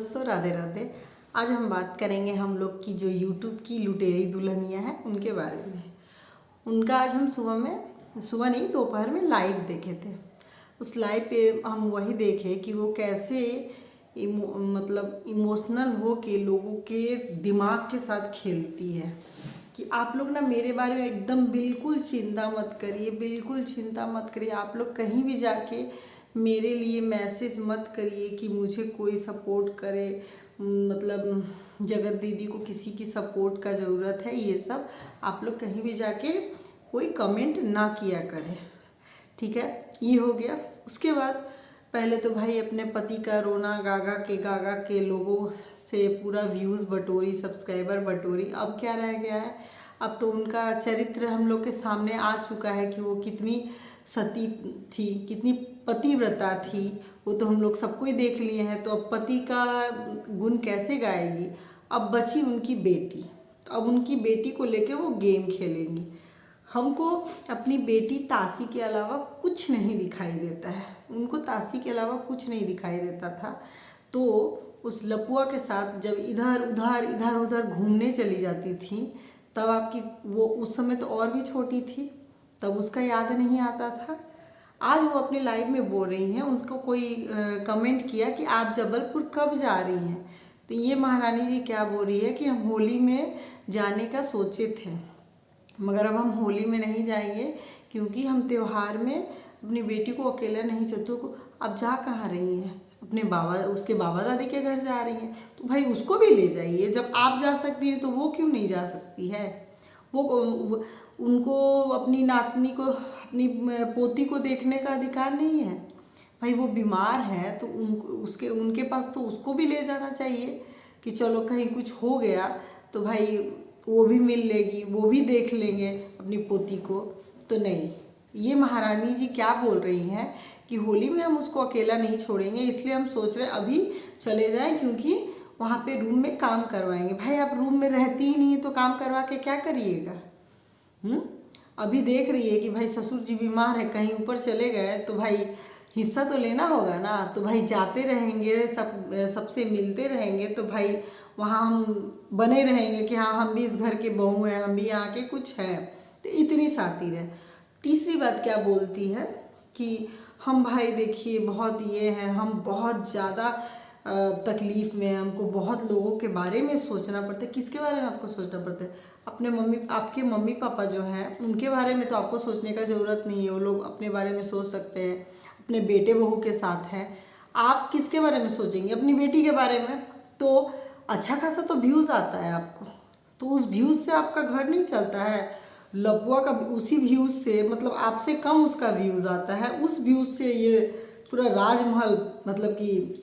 दोस्तों, राधे राधे। आज हम बात करेंगे हम लोग की जो यूट्यूब की लुटेरी दुल्हनियाँ हैं उनके बारे में। उनका आज हम सुबह नहीं दोपहर में लाइव देखे थे। उस लाइव पे हम वही देखे कि वो कैसे मतलब इमोशनल हो के लोगों के दिमाग के साथ खेलती है। कि आप लोग ना मेरे बारे में एकदम बिल्कुल चिंता मत करिए, बिल्कुल चिंता मत करिए। आप लोग कहीं भी जाके मेरे लिए मैसेज मत करिए कि मुझे कोई सपोर्ट करे, मतलब जगत दीदी को किसी की सपोर्ट का ज़रूरत है, ये सब आप लोग कहीं भी जाके कोई कमेंट ना किया करें, ठीक है। ये हो गया। उसके बाद पहले तो भाई अपने पति का रोना गागा के लोगों से पूरा व्यूज़ बटोरी, सब्सक्राइबर बटोरी। अब क्या रह गया है? अब तो उनका चरित्र हम लोग के सामने आ चुका है कि वो कितनी सती थी, कितनी पतिव्रता थी। वो तो हम लोग सबको ही देख लिए हैं। तो अब पति का गुण कैसे गाएगी? अब बची उनकी बेटी, तो अब उनकी बेटी को लेके वो गेम खेलेंगी। हमको अपनी बेटी तासी के अलावा कुछ नहीं दिखाई देता है। उनको तासी के अलावा कुछ नहीं दिखाई देता था। तो उस लपुआ के साथ जब इधर उधर घूमने चली जाती थी, तब आपकी वो उस समय तो और भी छोटी थी, तब उसका याद नहीं आता था। आज वो अपने लाइव में बोल रही हैं, उसको कोई कमेंट किया कि आप जबलपुर कब जा रही हैं। तो ये महारानी जी क्या बोल रही है कि हम होली में जाने का सोचे थे, मगर अब हम होली में नहीं जाएंगे क्योंकि हम त्यौहार में अपनी बेटी को अकेला नहीं चलते को। अब जा कहाँ रही हैं? अपने उसके बाबा दादी के घर जा रही हैं। तो भाई उसको भी ले जाइए। जब आप जा सकती हैं तो वो क्यों नहीं जा सकती है? वो उनको अपनी नातनी को, अपनी पोती को देखने का अधिकार नहीं है? भाई वो बीमार है तो उनके पास तो उसको भी ले जाना चाहिए कि चलो कहीं कुछ हो गया तो भाई वो भी मिल लेगी, वो भी देख लेंगे अपनी पोती को। तो नहीं, ये महारानी जी क्या बोल रही हैं कि होली में हम उसको अकेला नहीं छोड़ेंगे, इसलिए हम सोच रहे अभी चले जाएं क्योंकि वहाँ पे रूम में काम करवाएंगे। भाई आप रूम में रहती ही नहीं तो काम करवा के क्या करिएगा? अभी देख रही है कि भाई ससुर जी बीमार है, कहीं ऊपर चले गए तो भाई हिस्सा तो लेना होगा ना। तो भाई जाते रहेंगे, सबसे मिलते रहेंगे, तो भाई वहाँ हम बने रहेंगे कि हाँ हम भी इस घर के बहू हैं, हम भी यहाँ के कुछ हैं। तो इतनी शातिर है। तीसरी बात क्या बोलती है कि हम भाई देखिए बहुत ये हैं, हम बहुत ज़्यादा तकलीफ़ में, हमको बहुत लोगों के बारे में सोचना पड़ता है। किसके बारे में आपको सोचना पड़ता है? आपके मम्मी पापा जो हैं उनके बारे में तो आपको सोचने का ज़रूरत नहीं है। वो लोग अपने बारे में सोच सकते हैं, अपने बेटे बहू के साथ हैं। आप किसके बारे में सोचेंगे? अपनी बेटी के बारे में। तो अच्छा खासा तो व्यूज़ आता है आपको, तो उस व्यूज़ से आपका घर नहीं चलता है। लपुआ का उसी व्यूज़ से, मतलब आपसे कम उसका व्यूज़ आता है, उस व्यूज़ से ये पूरा राजमहल, मतलब कि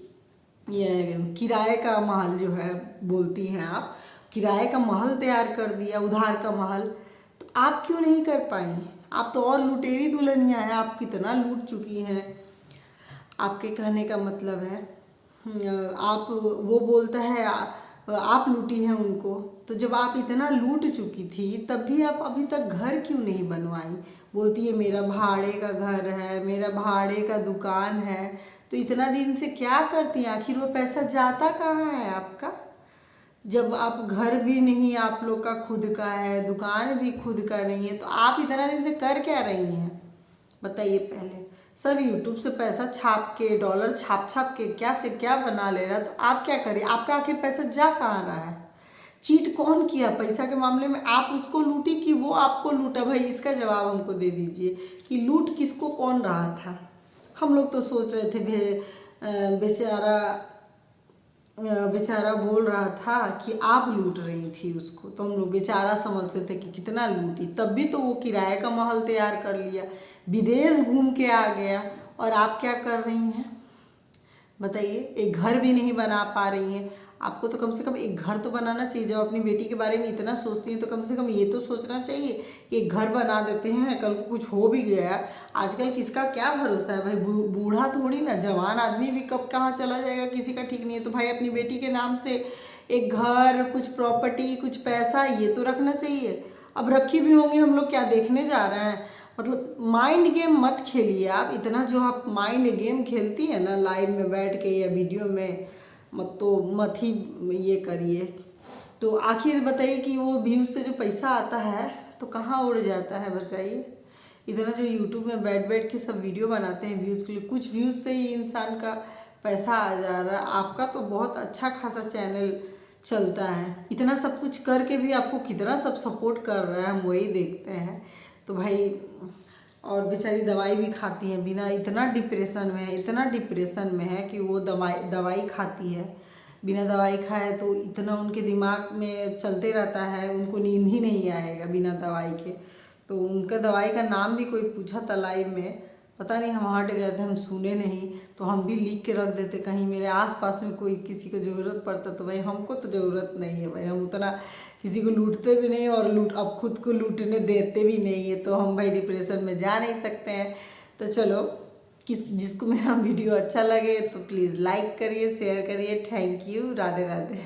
ये किराए का महल जो है, बोलती हैं आप, किराए का महल तैयार कर दिया, उधार का महल। तो आप क्यों नहीं कर पाई? आप तो और लुटेरी दुल्हनियाँ हैं, आप कितना लूट चुकी हैं। आपके कहने का मतलब है आप, वो बोलता है आप लूटी हैं उनको। तो जब आप इतना लूट चुकी थी तब भी आप अभी तक घर क्यों नहीं बनवाई? बोलती है मेरा भाड़े का घर है, मेरा भाड़े का दुकान है। तो इतना दिन से क्या करती हैं? आखिर वो पैसा जाता कहाँ है आपका? जब आप घर भी नहीं आप लोग का खुद का है, दुकान भी खुद का नहीं है, तो आप इतना दिन से कर क्या रही हैं? बताइए पहले। सब यूट्यूब से पैसा छाप के, डॉलर छाप के क्या से क्या बना ले रहा है, तो आप क्या करिए? आपका आखिर पैसा जा कहाँ रहा है? चीट कौन किया पैसा के मामले में? आप उसको लूटी कि वो आपको लूटा? भाई इसका जवाब हमको दे दीजिए कि लूट किसको कौन रहा था। हम लोग तो सोच रहे थे बेचारा बोल रहा था कि आप लूट रही थी उसको, तो हम लोग बेचारा समझते थे कि कितना लूटी। तब भी तो वो किराए का महल तैयार कर लिया, विदेश घूम के आ गया, और आप क्या कर रही हैं बताइए? एक घर भी नहीं बना पा रही हैं। आपको तो कम से कम एक घर तो बनाना चाहिए। जब अपनी बेटी के बारे में इतना सोचती हैं तो कम से कम ये तो सोचना चाहिए कि एक घर बना देते हैं, कल को कुछ हो भी गया। आजकल किसका क्या भरोसा है भाई? बूढ़ा थोड़ी ना, जवान आदमी भी कब कहाँ चला जाएगा किसी का ठीक नहीं है। तो भाई अपनी बेटी के नाम से एक घर, कुछ प्रॉपर्टी, कुछ पैसा, ये तो रखना चाहिए। अब रखी भी होंगी, हम लोग क्या देखने जा रहे हैं? मतलब माइंड गेम मत खेलिए आप। इतना जो आप माइंड गेम खेलती है ना लाइव में बैठ के या वीडियो में, मत ही ये करिए। तो आखिर बताइए कि वो व्यूज़ से जो पैसा आता है तो कहाँ उड़ जाता है बताइए। इतना जो यूट्यूब में बैठ बैठ के सब वीडियो बनाते हैं व्यूज़ के लिए, कुछ व्यूज़ से ही इंसान का पैसा आ जा रहा है। आपका तो बहुत अच्छा खासा चैनल चलता है, इतना सब कुछ करके भी आपको कितना सब सपोर्ट कर रहा है, हम वही देखते हैं। तो भाई, और बेचारी दवाई भी खाती है बिना, इतना डिप्रेशन में है, इतना डिप्रेशन में है कि वो दवाई खाती है, बिना दवाई खाए तो इतना उनके दिमाग में चलते रहता है, उनको नींद ही नहीं आएगा बिना दवाई के। तो उनका दवाई का नाम भी कोई पूछा था लाइव में, पता नहीं हम हट गए थे, हम सुने नहीं। तो हम भी लिख के रख देते, कहीं मेरे आसपास में कोई किसी को ज़रूरत पड़ता तो भाई हमको तो ज़रूरत नहीं है भाई, हम उतना किसी को लूटते भी नहीं और अब खुद को लूटने देते भी नहीं है, तो हम भाई डिप्रेशन में जा नहीं सकते हैं। तो चलो, जिसको मेरा वीडियो अच्छा लगे तो प्लीज़ लाइक करिए, शेयर करिए। Thank you, Radhe Radhe.